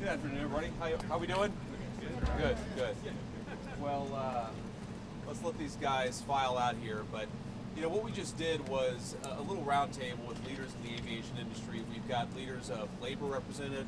Good afternoon, everybody. How we doing? Good, good. Well, let's let these guys file out here. But you know what we just did was a little roundtable with leaders in the aviation industry. We've got leaders of labor represented.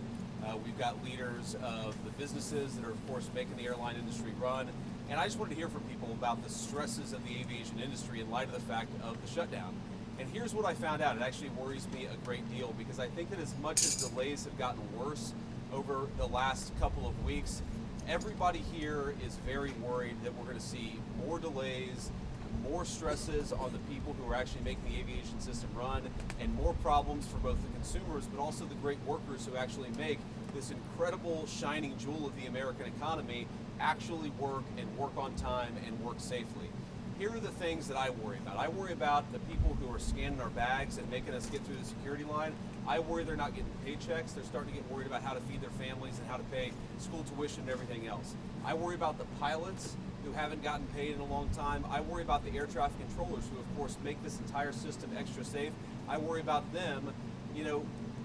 We've got leaders of the businesses that are, of course, making the airline industry run. And I just wanted to hear from people about the stresses of the aviation industry in light of the fact of the shutdown. And here's what I found out. It actually worries me a great deal because I think that as much as delays have gotten worse over the last couple of weeks, everybody here is very worried that we're going to see more delays, more stresses on the people who are actually making the aviation system run, and more problems for both the consumers but also the great workers who actually make this incredible shining jewel of the American economy actually work and work on time and work safely. Here are the things that I worry about. I worry about the people who are scanning our bags and making us get through the security line. I worry they're not getting paychecks. They're starting to get worried about how to feed their families and how to pay school tuition and everything else. I worry about the pilots who haven't gotten paid in a long time. I worry about the air traffic controllers who, of course, make this entire system extra safe. I worry about them,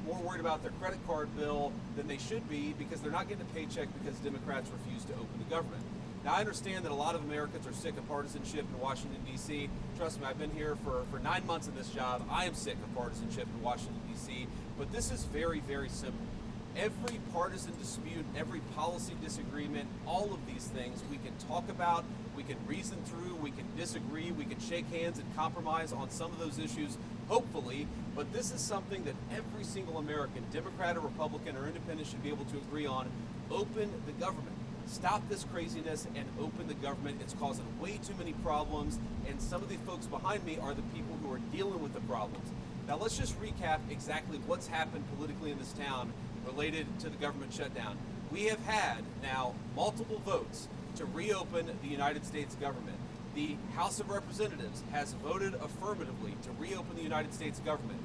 more worried about their credit card bill than they should be because they're not getting a paycheck because Democrats refuse to open the government. Now, I understand that a lot of Americans are sick of partisanship in Washington, D.C. Trust me, I've been here for 9 months in this job. I am sick of partisanship in Washington, D.C. But this is very, very simple. Every partisan dispute, every policy disagreement, all of these things we can talk about, we can reason through, we can disagree, we can shake hands and compromise on some of those issues, hopefully. But this is something that every single American, Democrat or Republican or Independent, should be able to agree on. Open the government. Stop this craziness and open the government. It's causing way too many problems, and some of the folks behind me are the people who are dealing with the problems. Now let's just recap exactly what's happened politically in this town related to the government shutdown. We have had now multiple votes to reopen the United States government. The House of Representatives has voted affirmatively to reopen the United States government.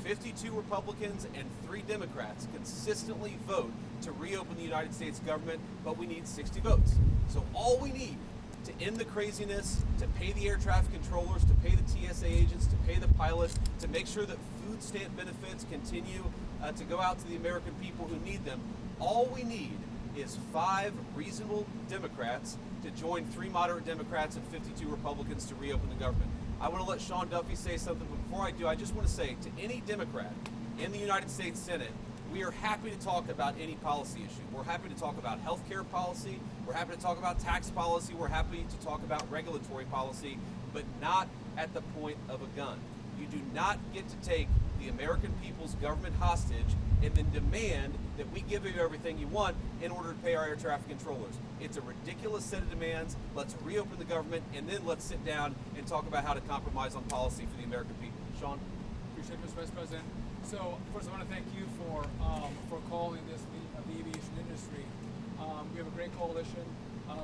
52 Republicans and 3 Democrats consistently vote to reopen the United States government, but we need 60 votes. So all we need to end the craziness, to pay the air traffic controllers, to pay the TSA agents, to pay the pilots, to make sure that food stamp benefits continue to go out to the American people who need them, all we need is 5 reasonable Democrats to join 3 moderate Democrats and 52 Republicans to reopen the government. I want to let Sean Duffy say something, but before I do, I just want to say to any Democrat in the United States Senate, we are happy to talk about any policy issue. We're happy to talk about health care policy. We're happy to talk about tax policy. We're happy to talk about regulatory policy, but not at the point of a gun. You do not get to take the American people's government hostage and then demand that we give you everything you want in order to pay our air traffic controllers. It's a ridiculous set of demands. Let's reopen the government, and then let's sit down and talk about how to compromise on policy for the American people. Sean? Appreciate it, Mr. Vice President. So, first, I want to thank you for calling this the aviation industry. We have a great coalition,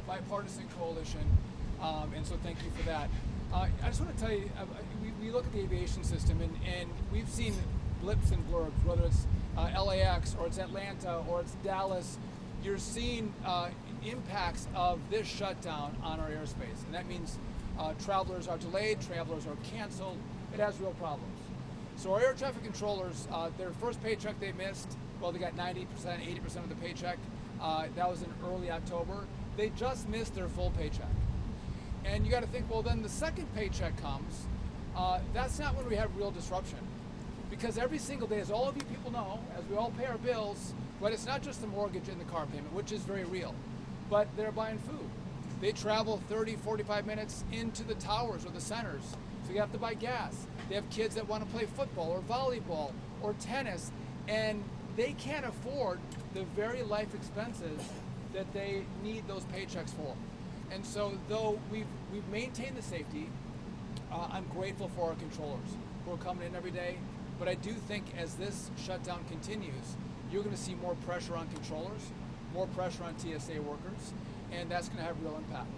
bipartisan coalition, and so thank you for that. I just want to tell you, we look at the aviation system, and we've seen blips and blurbs, whether it's LAX or it's Atlanta or it's Dallas. You're seeing impacts of this shutdown on our airspace, and that means travelers are delayed, travelers are canceled. It has real problems. So our air traffic controllers, their first paycheck they missed, well, they got 90%, 80% of the paycheck. That was in early October. They just missed their full paycheck. And you got to think, well, then the second paycheck comes. That's not when we have real disruption. Because every single day, as all of you people know, as we all pay our bills, but it's not just the mortgage and the car payment, which is very real, but they're buying food. They travel 30, 45 minutes into the towers or the centers, so you have to buy gas. They have kids that want to play football or volleyball or tennis, and they can't afford the very life expenses that they need those paychecks for. And so though we've maintained the safety, I'm grateful for our controllers who are coming in every day. But I do think as this shutdown continues, you're going to see more pressure on controllers, more pressure on TSA workers, and that's going to have real impact.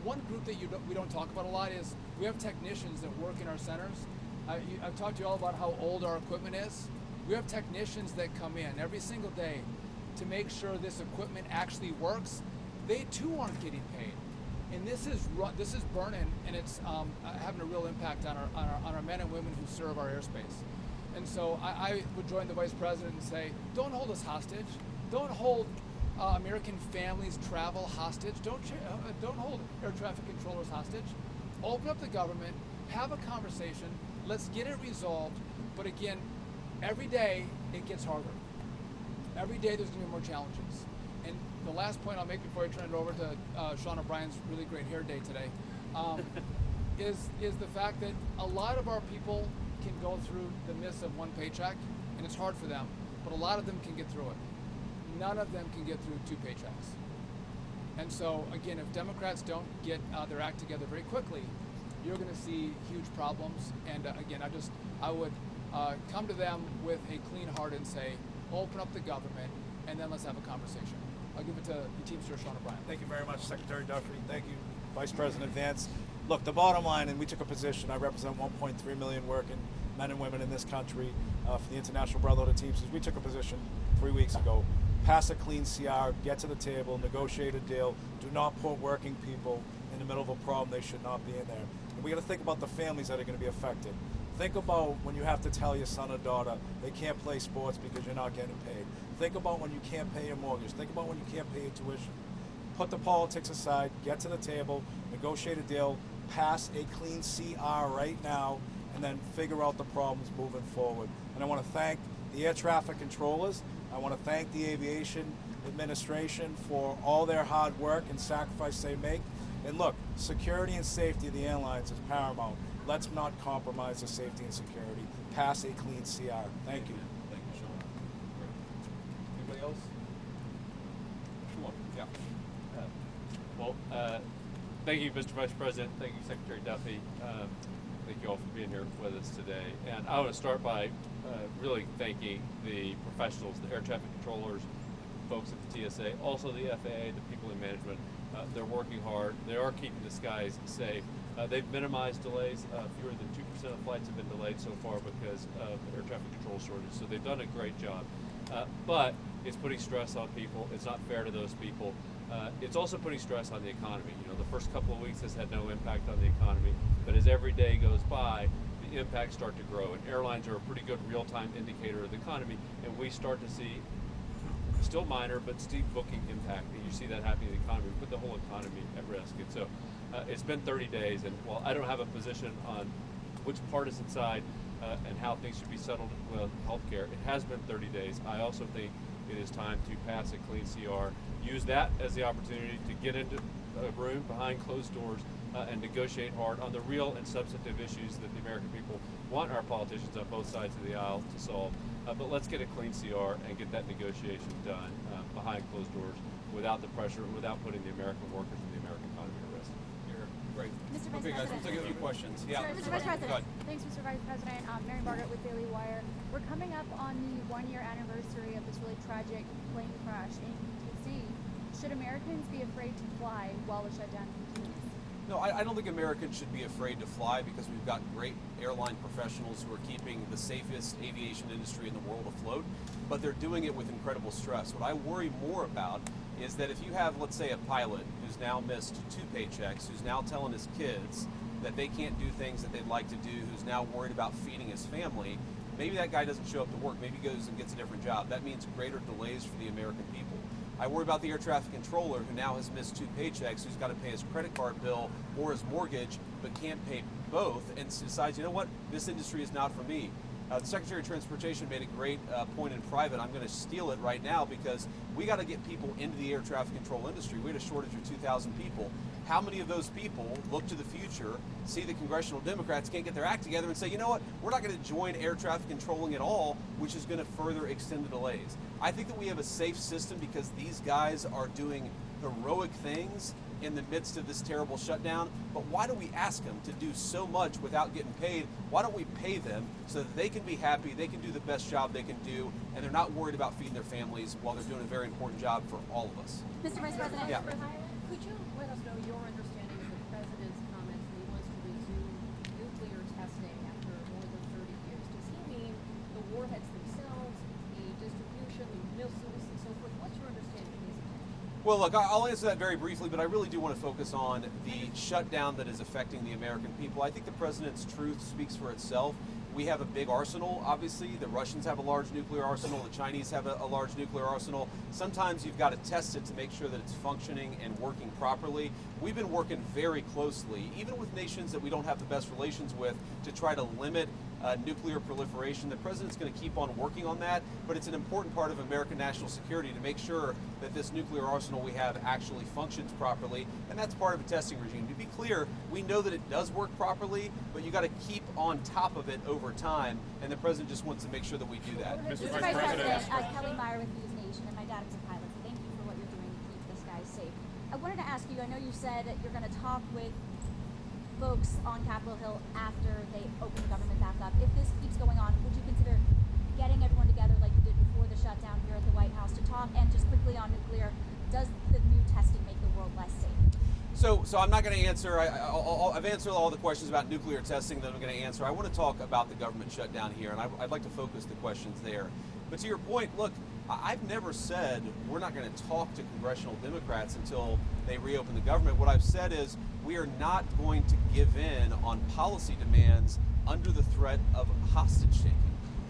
One group that we don't talk about a lot is we have technicians that work in our centers. I've talked to you all about how old our equipment is. We have technicians that come in every single day to make sure this equipment actually works. They too aren't getting paid. And this is burning, and it's having a real impact on our men and women who serve our airspace. And so I would join the vice president and say, don't hold us hostage. Don't hold American families' travel hostage. Don't hold air traffic controllers hostage. Open up the government, have a conversation, let's get it resolved. But again, every day it gets harder. Every day there's going to be more challenges. And the last point I'll make before I turn it over to Sean O'Brien's really great hair day today is the fact that a lot of our people can go through the miss of one paycheck, and it's hard for them, but a lot of them can get through it. None of them can get through 2 paychecks. And so, again, if Democrats don't get their act together very quickly, you're going to see huge problems. And again, I would come to them with a clean heart and say, open up the government, and then let's have a conversation. I'll give it to the Teamster, Sean O'Brien. Thank you very much, Secretary Duffy. Thank you, Vice President Vance. Look, the bottom line, and we took a position, I represent 1.3 million working men and women in this country for the International Brotherhood of Teamsters. We took a position 3 weeks ago. Pass a clean CR, get to the table, negotiate a deal. Do not put working people in the middle of a problem they should not be in there. And we got to think about the families that are going to be affected. Think about when you have to tell your son or daughter they can't play sports because you're not getting paid. Think about when you can't pay your mortgage. Think about when you can't pay your tuition. Put the politics aside, get to the table, negotiate a deal, pass a clean CR right now, and then figure out the problems moving forward. And I want to thank the air traffic controllers. I want to thank the Aviation Administration for all their hard work and sacrifice they make. And look, security and safety of the airlines is paramount. Let's not compromise the safety and security. Pass a clean CR. Thank you. Thank you, Sean. Anybody else? Come on. Yeah. Thank you, Mr. Vice President. Thank you, Secretary Duffy. Thank you all for being here with us today. And I want to start by really thanking the professionals, the air traffic controllers, folks at the TSA, also the FAA, the people in management. They're working hard. They are keeping the skies safe. They've minimized delays. Fewer than 2% of flights have been delayed so far because of air traffic control shortage. So they've done a great job. But it's putting stress on people. It's not fair to those people. It's also putting stress on the economy. You know, the first couple of weeks has had no impact on the economy, but as every day goes by, the impacts start to grow. And airlines are a pretty good real-time indicator of the economy, and we start to see, still minor, but steep booking impact. And you see that happening in the economy. We put the whole economy at risk. And so it's been 30 days, and while I don't have a position on which partisan side and how things should be settled with healthcare, it has been 30 days. I also think it is time to pass a clean CR. Use that as the opportunity to get into a room behind closed doors and negotiate hard on the real and substantive issues that the American people want our politicians on both sides of the aisle to solve. But let's get a clean CR and get that negotiation done behind closed doors without the pressure, without putting the American workers and the American economy at risk. You're great. Mr. Vice Okay, guys, we'll take a few questions. Yeah. Mr. Vice President. Thanks, Mr. Vice President. Mary Margaret with Daily Wire. We're coming up on the 1-year anniversary of this really tragic plane crash in D.C. Should Americans be afraid to fly while the shutdown continues? No, I don't think Americans should be afraid to fly because we've got great airline professionals who are keeping the safest aviation industry in the world afloat, but they're doing it with incredible stress. What I worry more about is that if you have, let's say, a pilot who's now missed 2 paychecks, who's now telling his kids that they can't do things that they'd like to do, who's now worried about feeding his family, maybe that guy doesn't show up to work, maybe he goes and gets a different job. That means greater delays for the American people. I worry about the air traffic controller who now has missed 2 paychecks, who's got to pay his credit card bill or his mortgage, but can't pay both, and decides, you know what, this industry is not for me. The Secretary of Transportation made a great point in private. I'm going to steal it right now because we got to get people into the air traffic control industry. We had a shortage of 2,000 people. How many of those people look to the future, see the congressional Democrats can't get their act together and say, you know what, we're not going to join air traffic controlling at all, which is going to further extend the delays. I think that we have a safe system because these guys are doing heroic things in the midst of this terrible shutdown, but why do we ask them to do so much without getting paid? Why don't we pay them so that they can be happy, they can do the best job they can do, and they're not worried about feeding their families while they're doing a very important job for all of us. Mr. Vice President. Yeah. Could you let us know your understanding of the President's comments that he wants to resume nuclear testing after more than 30 years? Does he mean the warheads themselves, the distribution, the missiles, and so forth? What's your understanding of his intention? Well, look, I'll answer that very briefly, but I really do want to focus on the shutdown that is affecting the American people. I think the President's truth speaks for itself. We have a big arsenal, obviously. The Russians have a large nuclear arsenal. The Chinese have a large nuclear arsenal. Sometimes you've got to test it to make sure that it's functioning and working properly. We've been working very closely, even with nations that we don't have the best relations with, to try to limit nuclear proliferation. The president's going to keep on working on that, but it's an important part of American national security to make sure that this nuclear arsenal we have actually functions properly, and that's part of a testing regime. To be clear, we know that it does work properly, but you got to keep on top of it over time, and the president just wants to make sure that we do that. Mr. Vice President, Kelly Meyer with News Nation, and my dad was a pilot, so thank you for what you're doing to keep this guy safe. I wanted to ask you, I know you said that you're going to talk with folks on Capitol Hill after they open the government back up. If this keeps going on, would you consider getting everyone together like you did before the shutdown here at the White House to talk? And just quickly on nuclear, does the new testing make the world less safe? So I'm not going to answer. I've answered all the questions about nuclear testing that I'm going to answer. I want to talk about the government shutdown here, and I'd like to focus the questions there. But to your point, look, I've never said we're not going to talk to congressional Democrats until they reopen the government. What I've said is we are not going to give in on policy demands under the threat of hostage taking.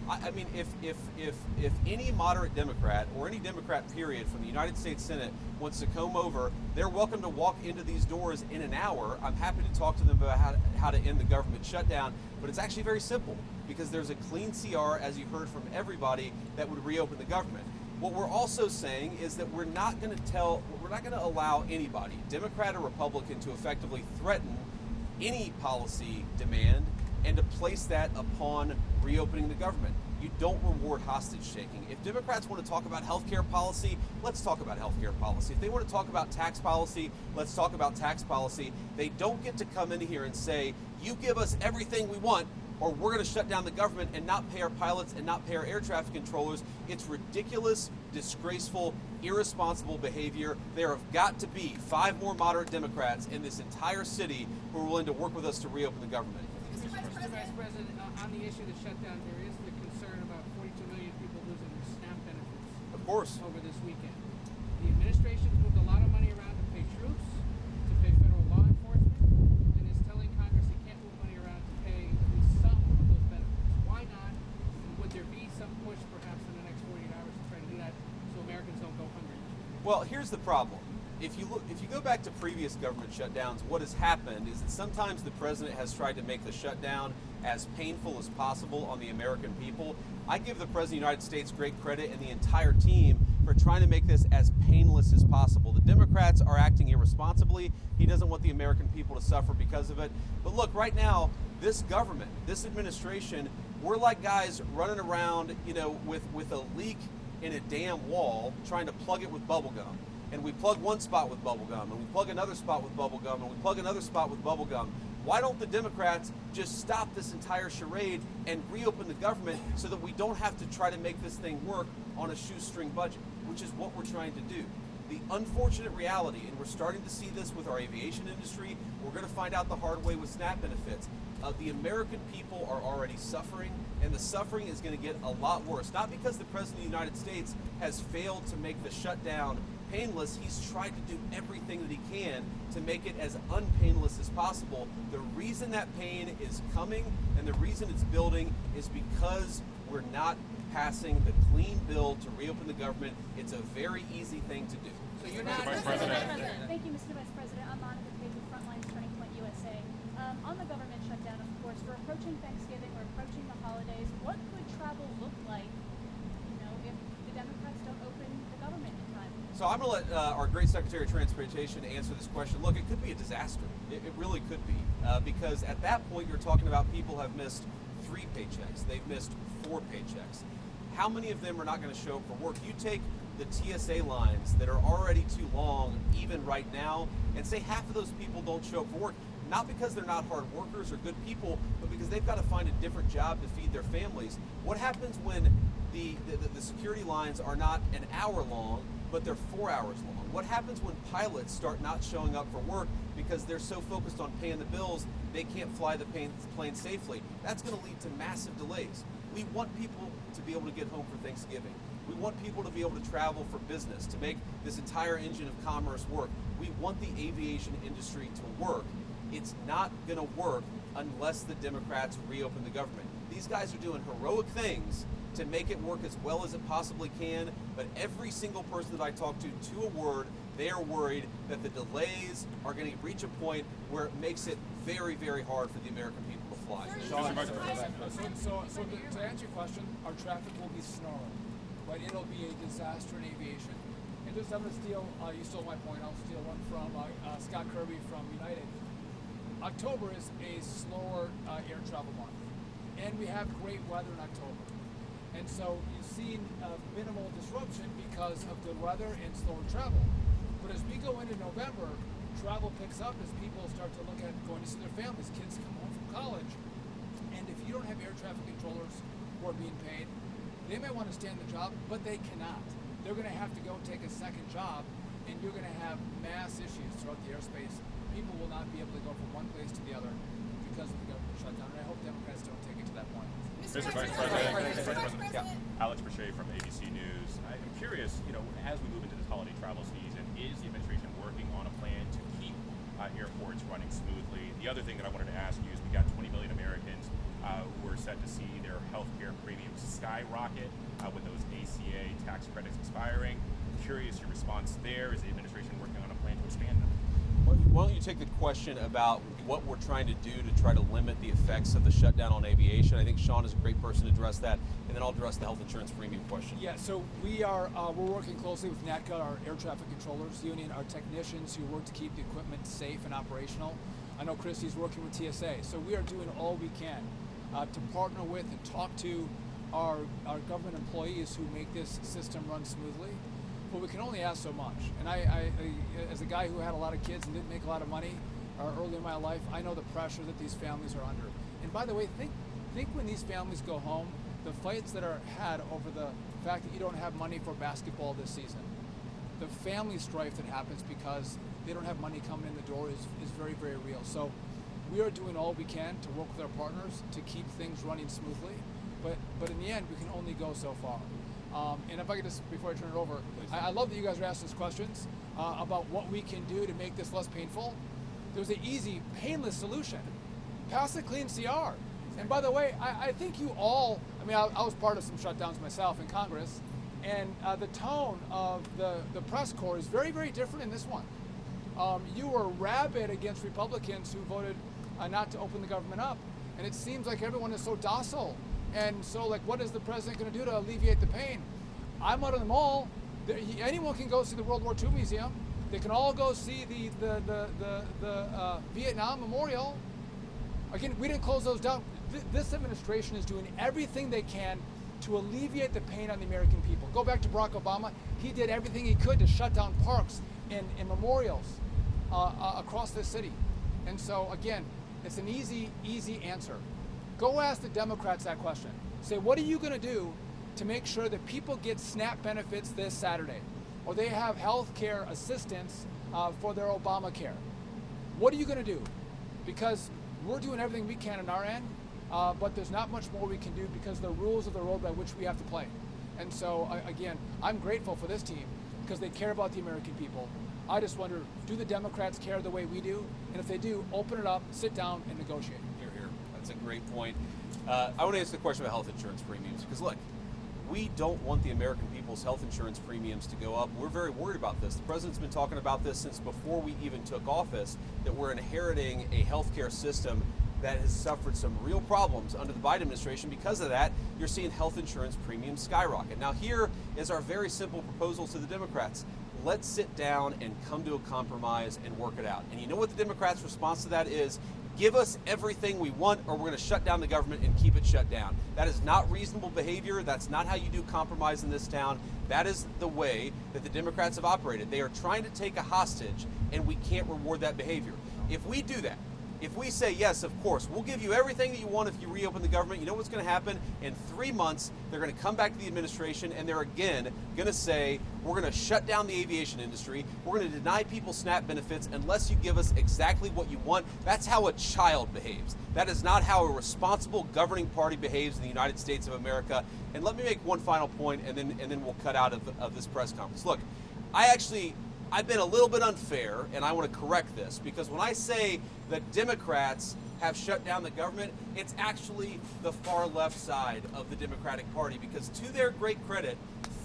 I mean, if any moderate Democrat or any Democrat period from the United States Senate wants to come over, they're welcome to walk into these doors in an hour. I'm happy to talk to them about how to end the government shutdown, but it's actually very simple because there's a clean CR, as you heard from everybody, that would reopen the government. What we're also saying is that we're not going to allow anybody, Democrat or Republican, to effectively threaten any policy demand and to place that upon reopening the government. You don't reward hostage taking. If Democrats want to talk about healthcare policy, let's talk about healthcare policy. If they want to talk about tax policy, let's talk about tax policy. They don't get to come in here and say, you give us everything we want, or we're going to shut down the government and not pay our pilots and not pay our air traffic controllers. It's ridiculous, disgraceful, irresponsible behavior. There have got to be 5 more moderate Democrats in this entire city who are willing to work with us to reopen the government. Mr. Vice President, on the issue of the shutdown, there is the concern about 42 million people losing their SNAP benefits. Of course. Over this weekend. The administration's moved a lot of money around to pay troops, to pay federal law enforcement, and is telling Congress it can't move money around to pay at least some of those benefits. Why not? And would there be some push perhaps in the next 48 hours to try to do that so Americans don't go hungry? Well, here's the problem. If you go back to previous government shutdowns, what has happened is that sometimes the president has tried to make the shutdown as painful as possible on the American people. I give the president of the United States great credit and the entire team for trying to make this as painless as possible. The Democrats are acting irresponsibly. He doesn't want the American people to suffer because of it. But look, right now, this government, this administration, we're like guys running around, with a leak in a damn wall, trying to plug it with bubble gum. And we plug one spot with bubble gum, and we plug another spot with bubble gum, and we plug another spot with bubble gum. Why don't the Democrats just stop this entire charade and reopen the government so that we don't have to try to make this thing work on a shoestring budget, which is what we're trying to do. The unfortunate reality, and we're starting to see this with our aviation industry, we're going to find out the hard way with SNAP benefits. The American people are already suffering, and the suffering is going to get a lot worse. Not because the President of the United States has failed to make the shutdown painless. He's tried to do everything that he can to make it as unpainless as possible. The reason that pain is coming and the reason it's building is because we're not passing the clean bill to reopen the government. It's a very easy thing to do. So you're not... Mr. President. Thank you, Mr. Vice President. I'm Monica Page with Frontlines Turning Point USA. On the government shutdown, of course, we're approaching Thanksgiving, we're approaching the holidays. What could travel look like, if the Democrats don't open the government in time? So I'm going to let our great Secretary of Transportation answer this question. Look, it could be a disaster. It really could be. Because at that point, you're talking about people have missed 3 paychecks. They've missed 4 paychecks. How many of them are not going to show up for work? You take the TSA lines that are already too long, even right now, and say half of those people don't show up for work. Not because they're not hard workers or good people, but because they've got to find a different job to feed their families. What happens when the security lines are not an hour long, but they're 4 hours long? What happens when pilots start not showing up for work because they're so focused on paying the bills, they can't fly the plane safely? That's going to lead to massive delays. We want people to be able to get home for Thanksgiving. We want people to be able to travel for business, to make this entire engine of commerce work. We want the aviation industry to work. It's not going to work unless the Democrats reopen the government. These guys are doing heroic things to make it work as well as it possibly can, but every single person that I talk to a word, they are worried that the delays are going to reach a point where it makes it very, very hard for the American people to fly. So to answer your question, our traffic will be snarling, right? It'll be a disaster in aviation. And just I'm going to steal, you stole my point, I'll steal one from Scott Kirby from United. October is a slower air travel month, and we have great weather in October. And so you've seen minimal disruption because of good weather and slower travel. But as we go into November, travel picks up as people start to look at going to see their families. Kids come home from college. And if you don't have air traffic controllers who are being paid, they may want to stay on the job, but they cannot. They're going to have to go take a second job, and you're going to have mass issues throughout the airspace. People will not be able to go from one place to the other because of the government shutdown. And I hope Democrats don't take it to that point. Mr. Vice President. Alex Brachet from ABC News. I'm curious, as we move into this holiday travel season, is the administration working on a plan to keep airports running smoothly? The other thing that I wanted to ask you is we got 20 million Americans who are set to see their health care premiums skyrocket with those ACA tax credits expiring. Curious your response there. Is the administration working on a plan to expand them? Why don't you take the question about what we're trying to do to try to limit the effects of the shutdown on aviation? I think Sean is a great person to address that, and then I'll address the health insurance premium question. Yeah, so we're working closely with NATCA, our air traffic controllers union, our technicians who work to keep the equipment safe and operational. I know Christy's working with TSA, so we are doing all we can to partner with and talk to our government employees who make this system run smoothly. But we can only ask so much. And I, as a guy who had a lot of kids and didn't make a lot of money early in my life, I know the pressure that these families are under. And by the way, think when these families go home, the fights that are had over the fact that you don't have money for basketball this season, the family strife that happens because they don't have money coming in the door is very, very real. So we are doing all we can to work with our partners to keep things running smoothly. But in the end, we can only go so far. And if I could just, before I turn it over, I love that you guys are asking us questions about what we can do to make this less painful. There's an easy, painless solution. Pass a clean CR. And by the way, I think you all, I was part of some shutdowns myself in Congress, and the tone of the press corps is very, very different in this one. You were rabid against Republicans who voted not to open the government up, and it seems like everyone is so docile. And so, what is the president going to do to alleviate the pain? I'm out of the mall. Anyone can go see the World War II Museum. They can all go see the Vietnam Memorial. Again, we didn't close those down. This administration is doing everything they can to alleviate the pain on the American people. Go back to Barack Obama. He did everything he could to shut down parks and memorials across this city. And so, again, it's an easy answer. Go ask the Democrats that question. Say, what are you going to do to make sure that people get SNAP benefits this Saturday? Or they have health care assistance for their Obamacare? What are you going to do? Because we're doing everything we can on our end, but there's not much more we can do because the rules of the road by which we have to play. And so, again, I'm grateful for this team because they care about the American people. I just wonder, do the Democrats care the way we do? And if they do, open it up, sit down, and negotiate. That's a great point. I want to answer the question about health insurance premiums because look, we don't want the American people's health insurance premiums to go up. We're very worried about this. The president's been talking about this since before we even took office, that we're inheriting a healthcare system that has suffered some real problems under the Biden administration. Because of that, you're seeing health insurance premiums skyrocket. Now here is our very simple proposal to the Democrats. Let's sit down and come to a compromise and work it out. And you know what the Democrats' response to that is? Give us everything we want or we're going to shut down the government and keep it shut down. That is not reasonable behavior. That's not how you do compromise in this town. That is the way that the Democrats have operated. They are trying to take a hostage, and we can't reward that behavior. If we do that, if we say, yes, of course, we'll give you everything that you want if you reopen the government, you know what's going to happen? In 3 months, they're going to come back to the administration, and they're again going to say, we're going to shut down the aviation industry. We're going to deny people SNAP benefits unless you give us exactly what you want. That's how a child behaves. That is not how a responsible governing party behaves in the United States of America. And let me make one final point, and then we'll cut out of this press conference. Look, I I've been a little bit unfair, and I want to correct this, because when I say that Democrats have shut down the government, it's actually the far left side of the Democratic Party, because to their great credit,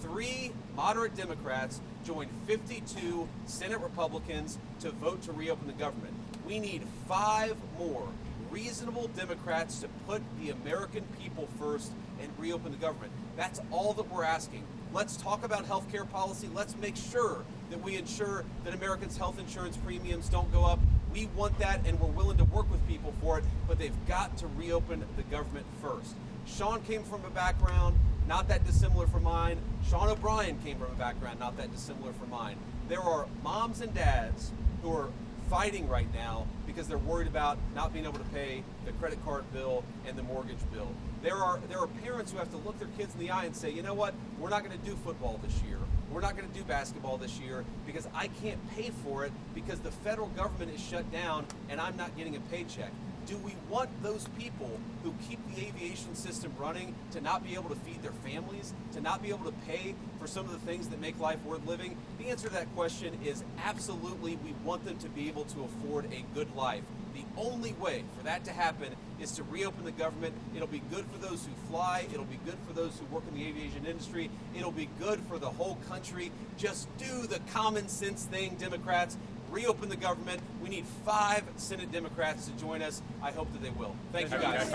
3 moderate Democrats joined 52 Senate Republicans to vote to reopen the government. We need 5 more reasonable Democrats to put the American people first and reopen the government. That's all that we're asking. Let's talk about health care policy. Let's make sure that we ensure that Americans' health insurance premiums don't go up. We want that, and we're willing to work with people for it, but they've got to reopen the government first. Sean came from a background not that dissimilar from mine. Sean O'Brien came from a background not that dissimilar from mine. There are moms and dads who are fighting right now because they're worried about not being able to pay the credit card bill and the mortgage bill. There are parents who have to look their kids in the eye and say, you know what, we're not going to do football this year. We're not going to do basketball this year because I can't pay for it because the federal government is shut down and I'm not getting a paycheck. Do we want those people who keep the aviation system running to not be able to feed their families, to not be able to pay for some of the things that make life worth living? The answer to that question is absolutely. We want them to be able to afford a good life. The only way for that to happen is to reopen the government. It'll be good for those who fly. It'll be good for those who work in the aviation industry. It'll be good for the whole country. Just do the common sense thing, Democrats. Reopen the government. We need 5 Senate Democrats to join us. I hope that they will. Thank you, guys.